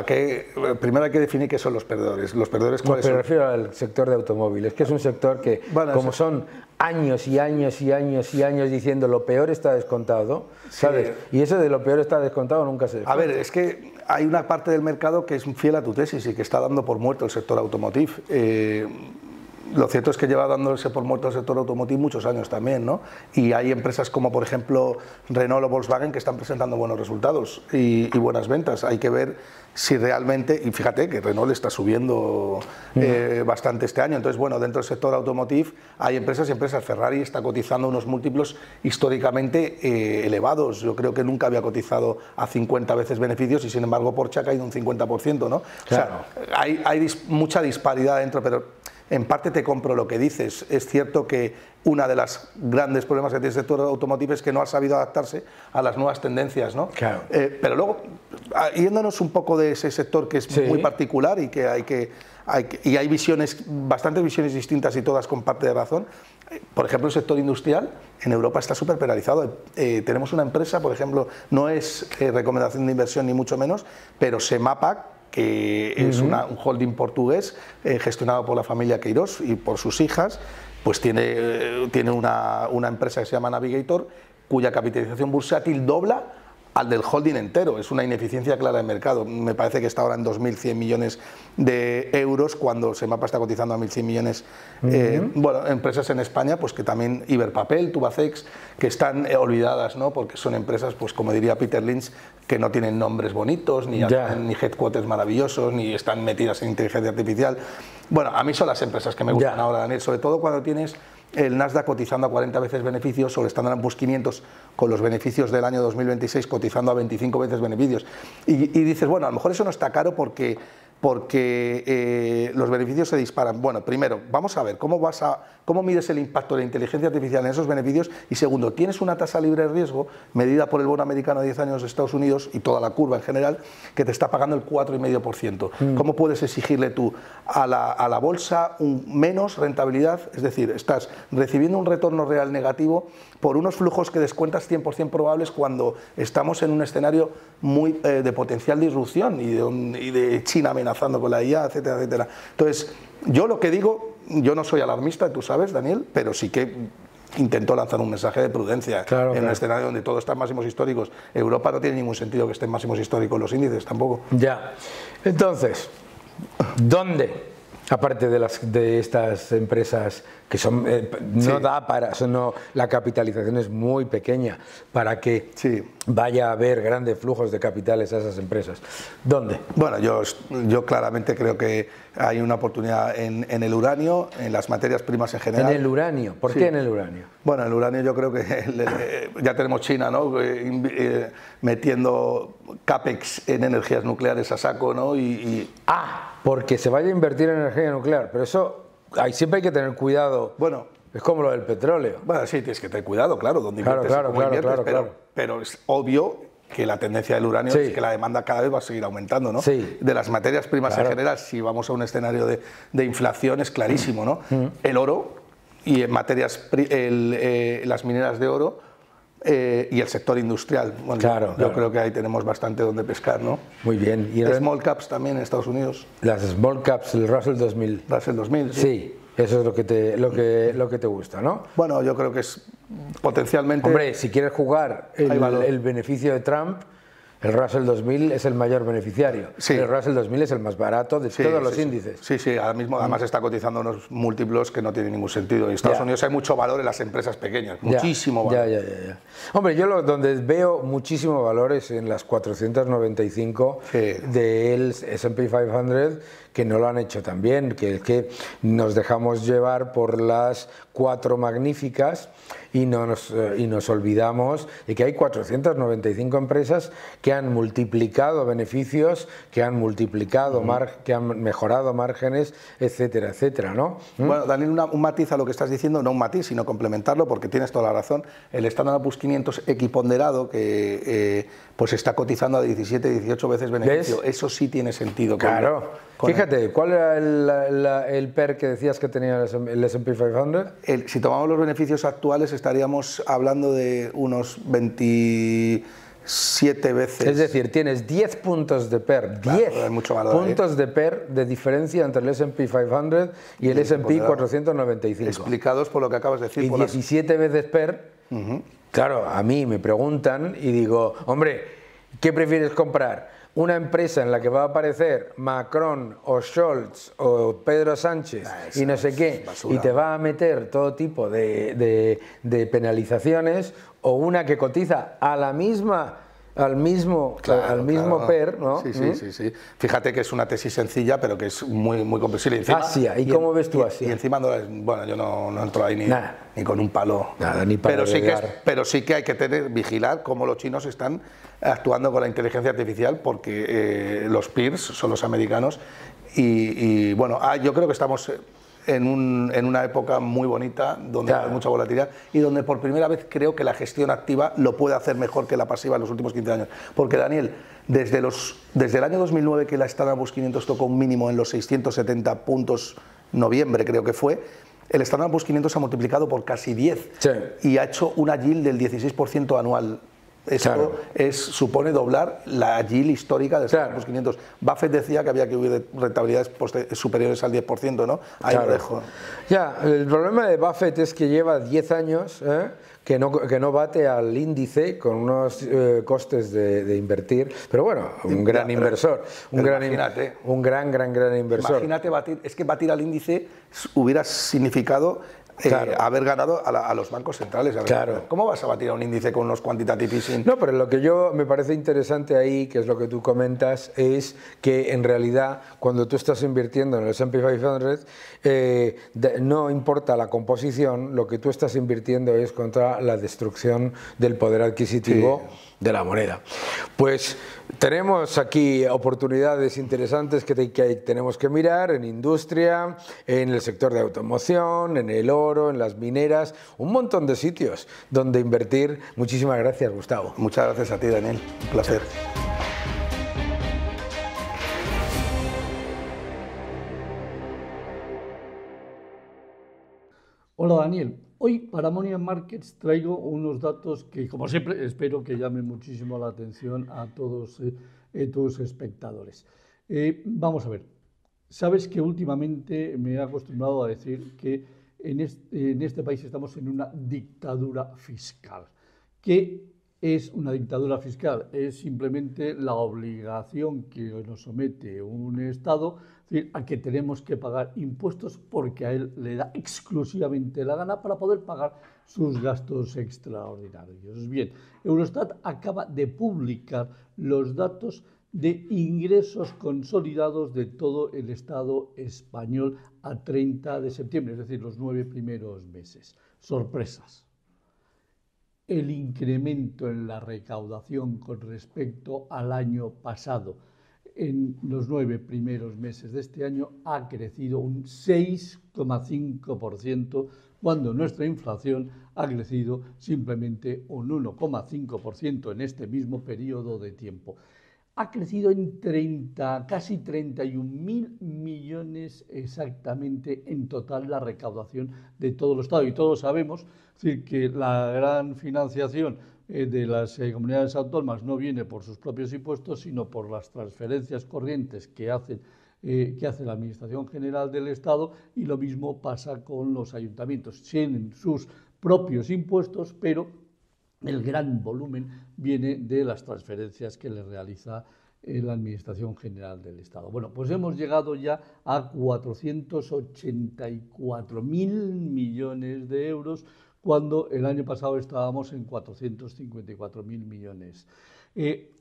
primero hay que definir qué son los perdedores. ¿Los perdedores cuáles son? Me refiero al sector de automóviles, que es un sector que, bueno, como son años y años y años y años diciendo lo peor está descontado, ¿sabes? Sí. Y eso de lo peor está descontado nunca se descuenta. A ver, es que hay una parte del mercado que es fiel a tu tesis y que está dando por muerto el sector automotive. Lo cierto es que lleva dándose por muerto el sector automotive muchos años también, ¿no? Y hay empresas como, por ejemplo, Renault o Volkswagen que están presentando buenos resultados y buenas ventas. Hay que ver si realmente, y fíjate que Renault está subiendo bastante este año. Entonces, bueno, dentro del sector automotive hay empresas y empresas. Ferrari está cotizando unos múltiplos históricamente elevados. Yo creo que nunca había cotizado a 50 veces beneficios y, sin embargo, Porsche ha caído un 50%, ¿no? Claro. O sea, hay mucha disparidad dentro, pero en parte te compro lo que dices. Es cierto que uno de los grandes problemas que tiene el sector automotive es que no ha sabido adaptarse a las nuevas tendencias, ¿no? Claro. Pero luego, yéndonos un poco de ese sector que es muy particular y que hay visiones, bastantes visiones distintas y todas con parte de razón. Por ejemplo, el sector industrial en Europa está súper penalizado. Tenemos una empresa, por ejemplo, no es recomendación de inversión ni mucho menos, pero Semapac, que es un holding portugués gestionado por la familia Queiroz y por sus hijas, pues tiene una empresa que se llama Navigator, cuya capitalización bursátil dobla al del holding entero. Es una ineficiencia clara de mercado. Me parece que está ahora en 2.100 millones de euros cuando Semapa está cotizando a 1.100 millones. Bueno, empresas en España, pues que también Iberpapel, Tubacex, que están olvidadas, ¿no? Porque son empresas, pues como diría Peter Lynch, que no tienen nombres bonitos, ni headquarters maravillosos, ni están metidas en inteligencia artificial. Bueno, a mí son las empresas que me gustan ahora, Daniel, sobre todo cuando tienes el Nasdaq cotizando a 40 veces beneficios, o el Standard & Poor's 500 con los beneficios del año 2026 cotizando a 25 veces beneficios. Y dices, bueno, a lo mejor eso no está caro porque los beneficios se disparan. Bueno, primero, vamos a ver cómo mides el impacto de la inteligencia artificial en esos beneficios, y segundo, tienes una tasa libre de riesgo medida por el bono americano de 10 años de Estados Unidos y toda la curva en general, que te está pagando el 4,5%. ¿Cómo puedes exigirle tú a la bolsa menos rentabilidad? Es decir, estás recibiendo un retorno real negativo por unos flujos que descuentas 100% probables cuando estamos en un escenario muy de potencial disrupción y de China amenazando con la IA, etcétera, etcétera. Entonces, yo lo que digo, yo no soy alarmista, tú sabes, Daniel, pero sí que intento lanzar un mensaje de prudencia en un escenario donde todo está en máximos históricos. Europa no tiene ningún sentido que esté en máximos históricos los índices tampoco. Ya. Entonces, ¿dónde? Aparte de estas empresas que son no da para, la capitalización es muy pequeña para que vaya a haber grandes flujos de capitales a esas empresas. ¿Dónde? Bueno, yo claramente creo que hay una oportunidad en el uranio, en las materias primas en general. ¿En el uranio? ¿Por qué en el uranio? Bueno, el uranio yo creo que ya tenemos China, ¿no? Metiendo CAPEX en energías nucleares a saco, ¿no? Porque se vaya a invertir en energía nuclear, pero eso siempre hay que tener cuidado. Bueno, es como lo del petróleo. Bueno, sí, tienes que tener cuidado, claro, donde inviertes, pero es obvio que la tendencia del uranio es que la demanda cada vez va a seguir aumentando, ¿no? De las materias primas en general, si vamos a un escenario de inflación, es clarísimo, ¿no? El oro y en materias, las mineras de oro y el sector industrial. Bueno, yo creo que ahí tenemos bastante donde pescar, ¿no? Muy bien. ¿Y las small caps también en Estados Unidos? Las small caps, el Russell 2000. Russell 2000, sí. Eso es lo que te gusta, ¿no? Bueno, yo creo que es potencialmente... Hombre, si quieres jugar el beneficio de Trump, el Russell 2000 es el mayor beneficiario. El Russell 2000 es el más barato de todos los índices. Sí, ahora mismo además está cotizando unos múltiplos que no tienen ningún sentido. En Estados Unidos hay mucho valor en las empresas pequeñas, muchísimo valor. Hombre, yo donde veo muchísimo valor es en las 495 del S&P 500, que no lo han hecho tan bien, que nos dejamos llevar por las 4 magníficas y nos olvidamos de que hay 495 empresas que han multiplicado beneficios, que han multiplicado, que han mejorado márgenes, etcétera, etcétera, ¿no? Bueno, Daniel, un matiz a lo que estás diciendo, no un matiz, sino complementarlo, porque tienes toda la razón. El Standard & Poor's 500 equiponderado, que pues está cotizando a 17, 18 veces beneficio, ¿ves? Eso sí tiene sentido. Claro. Fíjate, ¿cuál era el PER que decías que tenía el S&P 500? Si tomamos los beneficios actuales, estaríamos hablando de unos 27 veces. Es decir, tienes 10 puntos de PER, 10 puntos de PER de diferencia entre el S&P 500 y el S&P 495. Explicados por lo que acabas de decir. Y 17 veces PER. Claro, a mí me preguntan y digo, hombre, ¿qué prefieres comprar? ¿Una empresa en la que va a aparecer Macron o Scholz o Pedro Sánchez y no sé qué, y te va a meter todo tipo de penalizaciones, o una que cotiza a la misma, al mismo PER, ¿no? Sí. Fíjate que es una tesis sencilla, pero que es muy comprensible. Asia, ¿y cómo ves tú Asia? Y encima, bueno, yo no entro ahí ni con un palo. Nada, ni para pero sí que hay que vigilar cómo los chinos están actuando con la inteligencia artificial, porque los peers son los americanos y bueno, yo creo que estamos en una época muy bonita, donde hay mucha volatilidad y donde por primera vez creo que la gestión activa lo puede hacer mejor que la pasiva en los últimos 15 años. Porque, Daniel, desde el año 2009, que la Standard & Poor's 500 tocó un mínimo en los 670 puntos, noviembre creo que fue, el Standard & Poor's 500 se ha multiplicado por casi 10 y ha hecho una yield del 16% anual. Esto supone doblar la yield histórica del Standard & Poor's 500. Buffett decía que había que huir de rentabilidades superiores al 10%, ¿no? Ahí lo dejo. Ya, el problema de Buffett es que lleva 10 años que no bate al índice, con unos costes de invertir, pero bueno, un gran inversor, un gran inversor. Imagínate batir al índice hubiera significado haber ganado a los bancos centrales. ¿Cómo vas a batir a un índice con unos quantitative easing? No, pero lo que me parece interesante ahí, que es lo que tú comentas, es que en realidad cuando tú estás invirtiendo en el S&P 500, no importa la composición, lo que tú estás invirtiendo es contra la destrucción del poder adquisitivo de la moneda. Pues tenemos aquí oportunidades interesantes que tenemos que mirar en industria, en el sector de automoción, en el oro, en las mineras, un montón de sitios donde invertir. Muchísimas gracias, Gustavo. Muchas gracias a ti, Daniel. Un placer. Hola, Daniel. Hoy para Money and Markets traigo unos datos que, como siempre, espero que llamen muchísimo la atención a todos tus espectadores. Vamos a ver. Sabes que últimamente me he acostumbrado a decir que en este país estamos en una dictadura fiscal. ¿Qué es una dictadura fiscal? Es simplemente la obligación que nos somete un Estado, es decir, a que tenemos que pagar impuestos porque a él le da exclusivamente la gana para poder pagar sus gastos extraordinarios. Bien, Eurostat acaba de publicar los datos de ingresos consolidados de todo el Estado español a 30 de septiembre, es decir, los 9 primeros meses. Sorpresas. El incremento en la recaudación con respecto al año pasado en los 9 primeros meses de este año ha crecido un 6,5%, cuando nuestra inflación ha crecido simplemente un 1,5% en este mismo periodo de tiempo. Ha crecido en casi 31.000 millones exactamente en total la recaudación de todo el Estado. Y todos sabemos, es decir, que la gran financiación de las comunidades autónomas no viene por sus propios impuestos, sino por las transferencias corrientes que hace la Administración General del Estado, y lo mismo pasa con los ayuntamientos. Tienen sus propios impuestos, pero el gran volumen viene de las transferencias que le realiza la Administración General del Estado. Bueno, pues hemos llegado ya a 484.000 millones de euros, cuando el año pasado estábamos en 454.000 millones.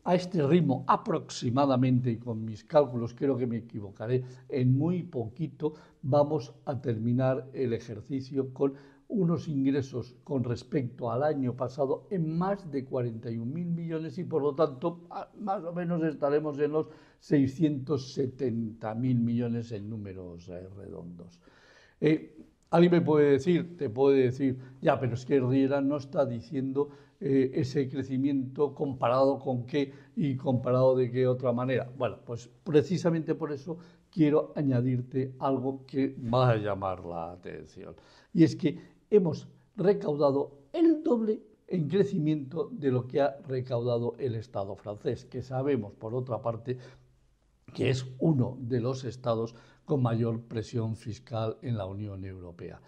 A este ritmo aproximadamente, y con mis cálculos creo que me equivocaré en muy poquito, vamos a terminar el ejercicio con unos ingresos con respecto al año pasado en más de 41.000 millones y por lo tanto más o menos estaremos en los 670.000 millones en números redondos. Alguien me puede decir, te puede decir, ya, pero es que Riera no está diciendo ese crecimiento comparado con qué y comparado de qué otra manera. Bueno, pues precisamente por eso quiero añadirte algo que va a llamar la atención. Y es que hemos recaudado el doble en crecimiento de lo que ha recaudado el Estado francés, que sabemos, por otra parte, que es uno de los estados con mayor presión fiscal en la Unión Europea.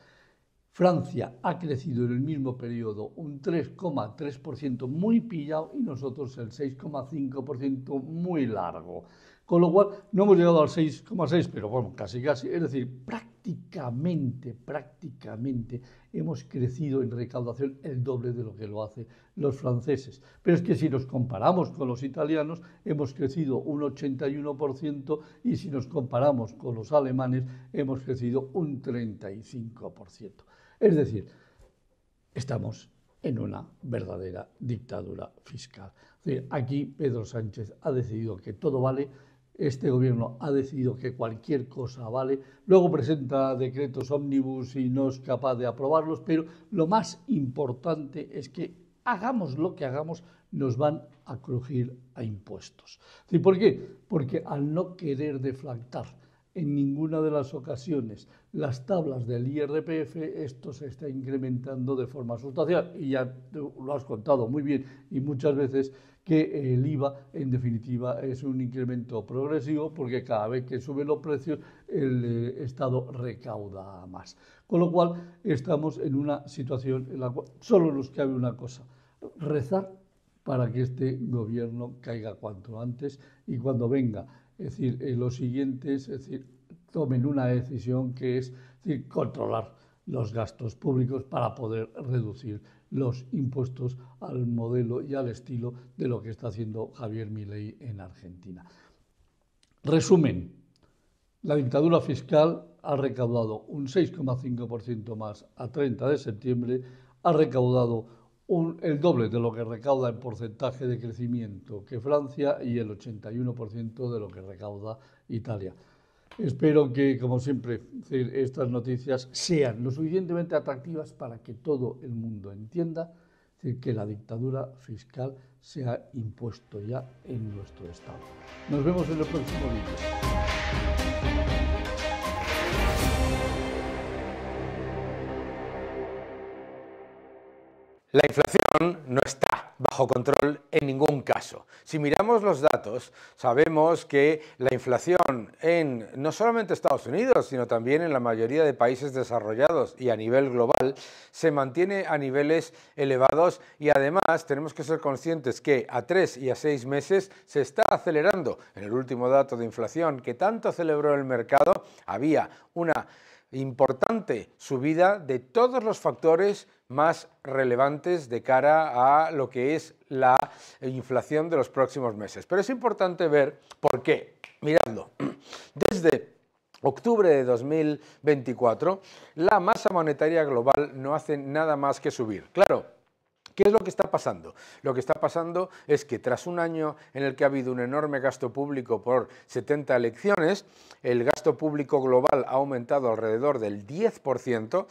Francia ha crecido en el mismo periodo un 3,3% muy pillado y nosotros el 6,5% muy largo. Con lo cual no hemos llegado al 6,6, pero bueno, casi, es decir, prácticamente hemos crecido en recaudación el doble de lo que lo hacen los franceses. Pero es que si nos comparamos con los italianos, hemos crecido un 81% y si nos comparamos con los alemanes, hemos crecido un 35%. Es decir, estamos en una verdadera dictadura fiscal. Es decir, aquí Pedro Sánchez ha decidido que todo vale. Este gobierno ha decidido que cualquier cosa vale, luego presenta decretos ómnibus y no es capaz de aprobarlos, pero lo más importante es que hagamos lo que hagamos, nos van a crujir a impuestos. ¿Por qué? Porque al no querer deflactar en ninguna de las ocasiones las tablas del IRPF, esto se está incrementando de forma sustancial. Y ya lo has contado muy bien y muchas veces, que el IVA, en definitiva, es un incremento progresivo porque cada vez que suben los precios el Estado recauda más. Con lo cual estamos en una situación en la cual solo nos cabe una cosa: rezar para que este gobierno caiga cuanto antes y cuando venga, es decir, los siguientes, es decir, tomen una decisión que es decir, controlar los gastos públicos para poder reducir los impuestos al modelo y al estilo de lo que está haciendo Javier Milei en Argentina. Resumen, la dictadura fiscal ha recaudado un 6,5% más a 30 de septiembre, ha recaudado el doble de lo que recauda en porcentaje de crecimiento que Francia y el 81% de lo que recauda Italia. Espero que, como siempre, estas noticias sean lo suficientemente atractivas para que todo el mundo entienda que la dictadura fiscal se ha impuesto ya en nuestro Estado. Nos vemos en el próximo vídeo. La inflación no está bajo control en ningún caso. Si miramos los datos, sabemos que la inflación en no solamente Estados Unidos, sino también en la mayoría de países desarrollados y a nivel global, se mantiene a niveles elevados y además tenemos que ser conscientes que a 3 y a 6 meses se está acelerando. En el último dato de inflación que tanto celebró el mercado, había una importante subida de todos los factores más relevantes de cara a lo que es la inflación de los próximos meses. Pero es importante ver por qué. Miradlo, desde octubre de 2024, la masa monetaria global no hace nada más que subir. Claro, ¿qué es lo que está pasando? Lo que está pasando es que tras un año en el que ha habido un enorme gasto público por 70 elecciones, el gasto público global ha aumentado alrededor del 10%,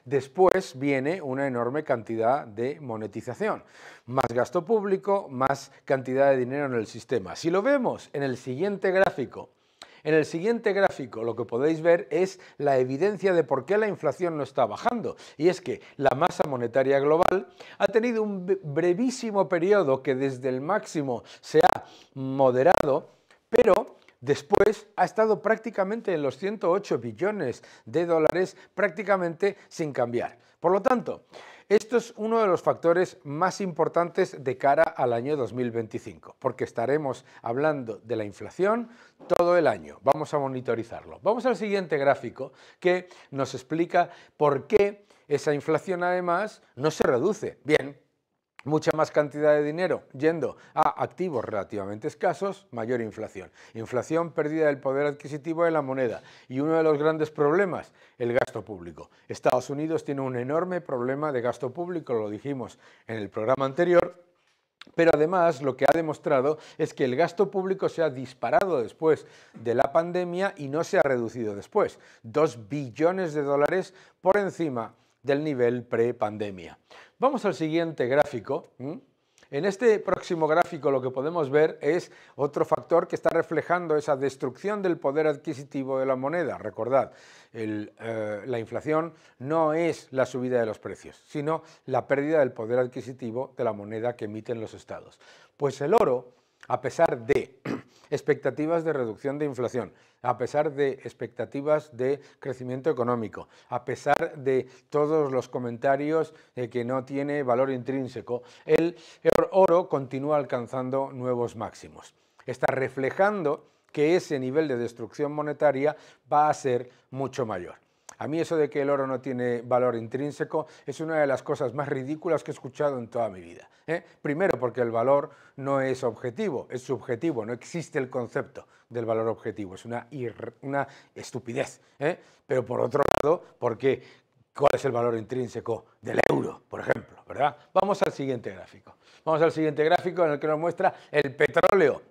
después viene una enorme cantidad de monetización. Más gasto público, más cantidad de dinero en el sistema. Si lo vemos en el siguiente gráfico, lo que podéis ver es la evidencia de por qué la inflación no está bajando. Y es que la masa monetaria global ha tenido un brevísimo periodo que desde el máximo se ha moderado, pero después ha estado prácticamente en los 108 billones de dólares, prácticamente sin cambiar. Por lo tanto, esto es uno de los factores más importantes de cara al año 2025, porque estaremos hablando de la inflación todo el año. Vamos a monitorizarlo. Vamos al siguiente gráfico que nos explica por qué esa inflación además no se reduce. Bien, mucha más cantidad de dinero yendo a activos relativamente escasos, mayor inflación. Inflación, pérdida del poder adquisitivo de la moneda. Y uno de los grandes problemas, el gasto público. Estados Unidos tiene un enorme problema de gasto público, lo dijimos en el programa anterior, pero además lo que ha demostrado es que el gasto público se ha disparado después de la pandemia y no se ha reducido después. 2 billones de dólares por encima del nivel pre-pandemia. Vamos al siguiente gráfico. En este próximo gráfico lo que podemos ver es otro factor que está reflejando esa destrucción del poder adquisitivo de la moneda. Recordad, la inflación no es la subida de los precios, sino la pérdida del poder adquisitivo de la moneda que emiten los estados. Pues el oro, a pesar de expectativas de reducción de inflación, a pesar de expectativas de crecimiento económico, a pesar de todos los comentarios de que no tiene valor intrínseco, el oro continúa alcanzando nuevos máximos. Está reflejando que ese nivel de destrucción monetaria va a ser mucho mayor. A mí eso de que el oro no tiene valor intrínseco es una de las cosas más ridículas que he escuchado en toda mi vida. Primero porque el valor no es objetivo, es subjetivo, no existe el concepto del valor objetivo, es una estupidez. Pero por otro lado, porque ¿cuál es el valor intrínseco del euro, por ejemplo? ¿Verdad? Vamos al siguiente gráfico. Vamos al siguiente gráfico en el que nos muestra el petróleo.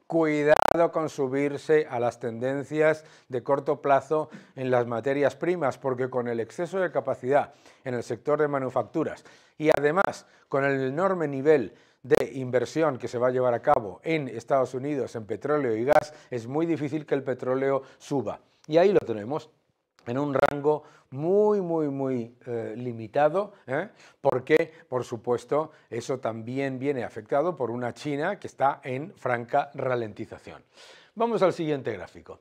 Cuidado con subirse a las tendencias de corto plazo en las materias primas, porque con el exceso de capacidad en el sector de manufacturas y además con el enorme nivel de inversión que se va a llevar a cabo en Estados Unidos en petróleo y gas, es muy difícil que el petróleo suba. Y ahí lo tenemos en un rango muy limitado, porque, por supuesto, eso también viene afectado por una China que está en franca ralentización. Vamos al siguiente gráfico.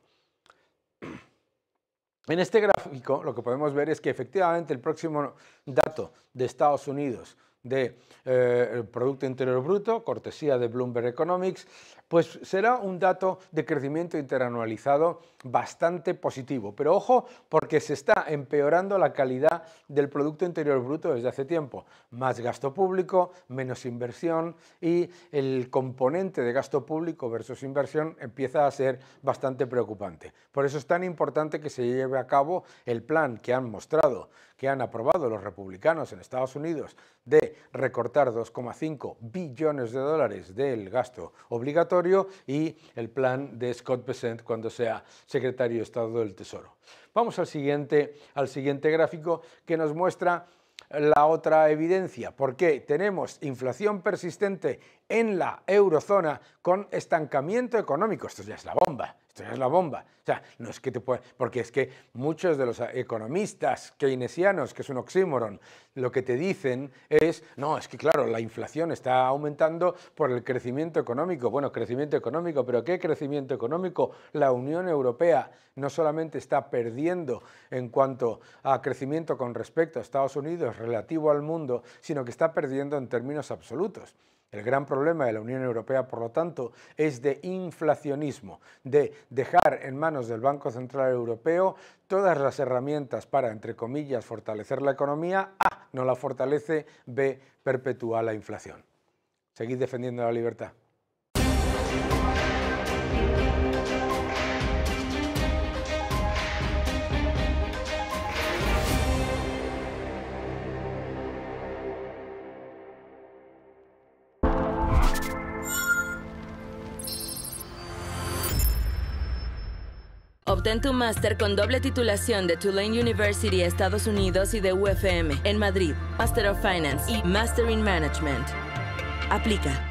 En este gráfico lo que podemos ver es que efectivamente el próximo dato de Estados Unidos de Producto Interior Bruto, cortesía de Bloomberg Economics, pues será un dato de crecimiento interanualizado bastante positivo. Pero ojo, porque se está empeorando la calidad del Producto Interior Bruto desde hace tiempo. Más gasto público, menos inversión y el componente de gasto público versus inversión empieza a ser bastante preocupante. Por eso es tan importante que se lleve a cabo el plan que han mostrado, que han aprobado los republicanos en Estados Unidos de recortar 2,5 billones de dólares del gasto obligatorio y el plan de Scott Bessent cuando sea secretario de Estado del Tesoro. Vamos al siguiente gráfico que nos muestra la otra evidencia, porque tenemos inflación persistente en la eurozona con estancamiento económico. Esto ya es la bomba. Esto ya es la bomba. O sea, no es que porque es que muchos de los economistas keynesianos, que es un oxímoron, lo que te dicen es, no, es que claro, la inflación está aumentando por el crecimiento económico. Bueno, crecimiento económico, pero ¿qué crecimiento económico? La Unión Europea no solamente está perdiendo en cuanto a crecimiento con respecto a Estados Unidos relativo al mundo, sino que está perdiendo en términos absolutos. El gran problema de la Unión Europea, por lo tanto, es de inflacionismo, de dejar en manos del Banco Central Europeo todas las herramientas para, entre comillas, fortalecer la economía. A, no la fortalece, B, perpetúa la inflación. Seguid defendiendo la libertad. Obtén tu máster con doble titulación de Tulane University, Estados Unidos y de UFM en Madrid, Master of Finance y Master in Management. Aplica.